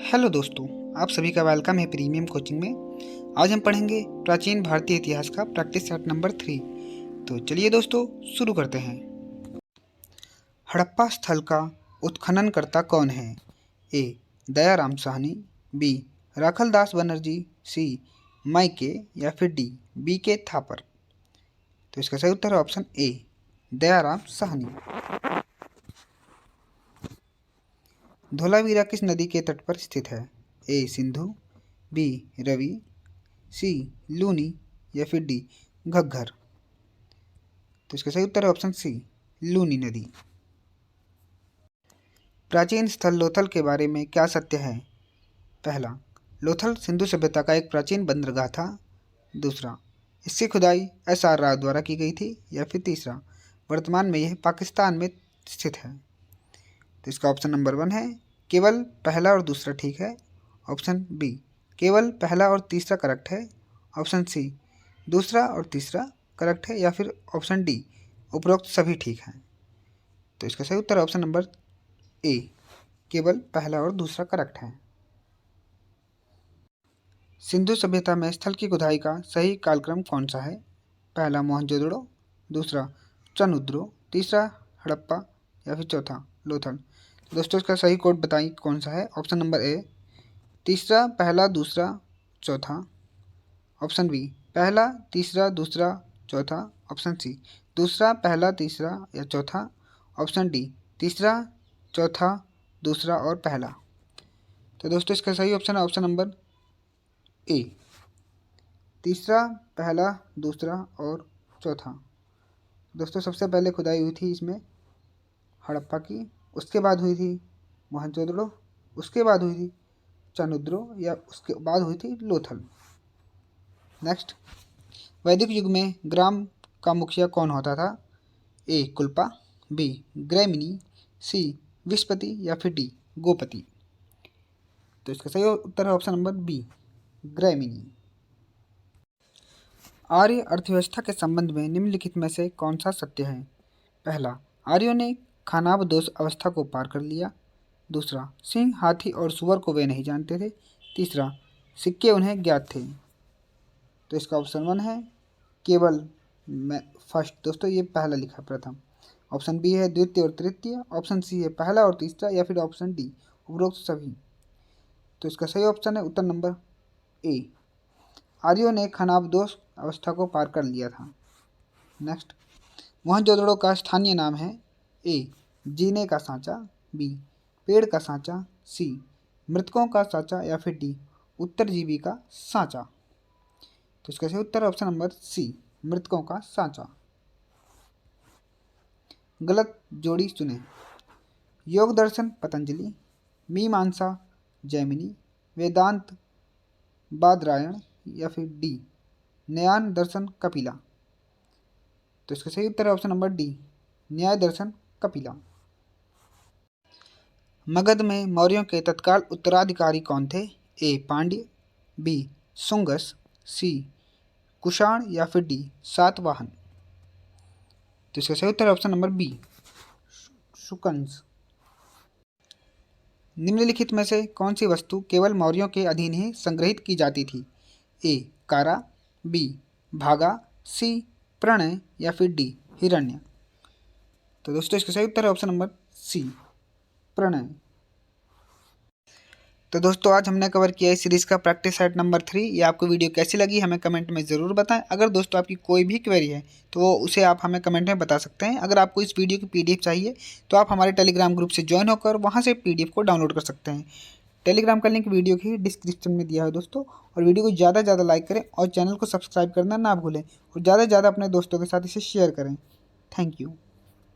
Hello दोस्तों, आप सभी का वेलकम है प्रीमियम कोचिंग में। आज हम पढ़ेंगे प्राचीन भारतीय इतिहास का प्रैक्टिस सेट नंबर 3। तो चलिए दोस्तों शुरू करते हैं। हड़प्पा स्थल का उत्खननकर्ता कौन है? ए. दयाराम साहनी, बी. राखलदास बनर्जी, सी. माइके या फिर डी. बी के थापर। तो इसका सही उत्तर है ऑप्शन ए, दयाराम साहनी। धोलावीरा किस नदी के तट पर स्थित है? ए. सिंधु, बी. रवि, सी. लूनी या फिर डी. घग्घर। तो इसका सही उत्तर है ऑप्शन सी, लूनी नदी। प्राचीन स्थल लोथल के बारे में क्या सत्य है? पहला, लोथल सिंधु सभ्यता का एक प्राचीन बंदरगाह था। दूसरा, इसकी खुदाई SR राव द्वारा की गई थी। या फिर तीसरा, वर्तमान में यह पाकिस्तान में स्थित है। तो इसका ऑप्शन नंबर 1 है, केवल पहला और दूसरा ठीक है। ऑप्शन बी, केवल पहला और तीसरा करेक्ट है। ऑप्शन सी, दूसरा और तीसरा करेक्ट है। या फिर ऑप्शन डी, उपरोक्त सभी ठीक हैं। तो इसका सही उत्तर ऑप्शन नंबर ए, केवल पहला और दूसरा करेक्ट है। सिंधु सभ्यता में स्थल की खुदाई का सही कालक्रम कौन सा है? पहला, मोहनजोदड़ो, दूसरा चनुद्रो, तीसरा हड़प्पा या फिर चौथा लोथल। तो दोस्तों इसका सही कोड बताइए कौन सा है? ऑप्शन नंबर ए, तीसरा पहला दूसरा चौथा। ऑप्शन बी, पहला तीसरा दूसरा चौथा। ऑप्शन सी, दूसरा पहला तीसरा या चौथा। ऑप्शन डी, तीसरा चौथा दूसरा और पहला। तो दोस्तों इसका सही ऑप्शन है ऑप्शन नंबर ए, तीसरा पहला दूसरा और चौथा। दोस्तों सबसे पहले खुदाई हुई थी इसमें हड़प्पा की, उसके बाद हुई थी मोहनजोदड़ो, उसके बाद हुई थी चनुद्रो या उसके बाद हुई थी लोथल। नेक्स्ट, वैदिक युग में ग्राम का मुखिया कौन होता था? ए. कुल्पा, बी. ग्रैमिनी, सी. विस्पति या फिर डी. गोपति। तो इसका सही उत्तर है ऑप्शन नंबर बी, ग्रैमिनी। आर्य अर्थव्यवस्था के संबंध में निम्नलिखित में से कौन सा सत्य है? पहला, आर्यों ने खानाबदोश अवस्था को पार कर लिया। दूसरा, सिंह, हाथी और सुअर को वे नहीं जानते थे। तीसरा, सिक्के उन्हें ज्ञात थे। तो इसका ऑप्शन 1 है केवल फर्स्ट। दोस्तों ये पहला लिखा प्रथम। ऑप्शन बी है द्वितीय और तृतीय। ऑप्शन सी है पहला और तीसरा। या फिर ऑप्शन डी, उपरोक्त सभी। तो इसका सही ऑप्शन है उत्तर नंबर ए, आर्यों ने खानाबदोश अवस्था को पार कर लिया था। नेक्स्ट, मोहनजोदड़ो का स्थानीय नाम है? ए. जीने का सांचा, बी. पेड़ का सांचा, सी. मृतकों का सांचा या फिर डी. उत्तरजीवी का सांचा। तो इसका सही उत्तर ऑप्शन नंबर सी, मृतकों का सांचा। गलत जोड़ी चुने। योग दर्शन पतंजलि, मीमांसा जैमिनी, वेदांत बादरायण या फिर डी. न्याय दर्शन कपिला। तो इसका सही उत्तर है ऑप्शन नंबर डी, न्याय दर्शन कपिला। मगध में मौर्यों के तत्काल उत्तराधिकारी कौन थे? ए. पांड्य, बी. सुंगस, सी. कुषाण या फिर डी. सातवाहन। तो इसका सही उत्तर है ऑप्शन नंबर बी, शुकंस। निम्नलिखित में से कौन सी वस्तु केवल मौर्यों के अधीन ही संग्रहित की जाती थी? ए. कारा, बी. भागा, सी. प्रणय या फिर डी. हिरण्य। तो दोस्तों इसका सही उत्तर है ऑप्शन नंबर सी, प्रणय। तो दोस्तों आज हमने कवर किया इस सीरीज़ का प्रैक्टिस सेट नंबर 3। ये आपको वीडियो कैसी लगी हमें कमेंट में ज़रूर बताएं। अगर दोस्तों आपकी कोई भी क्वेरी है तो उसे आप हमें कमेंट में बता सकते हैं। अगर आपको इस वीडियो की PDF चाहिए तो आप हमारे टेलीग्राम ग्रुप से ज्वाइन होकर वहाँ से PDF को डाउनलोड कर सकते हैं। टेलीग्राम का लिंक वीडियो की डिस्क्रिप्शन में दिया है दोस्तों। और वीडियो को ज़्यादा से ज़्यादा लाइक करें और चैनल को सब्सक्राइब करना ना भूलें और ज़्यादा से ज़्यादा अपने दोस्तों के साथ इसे शेयर करें। Thank you.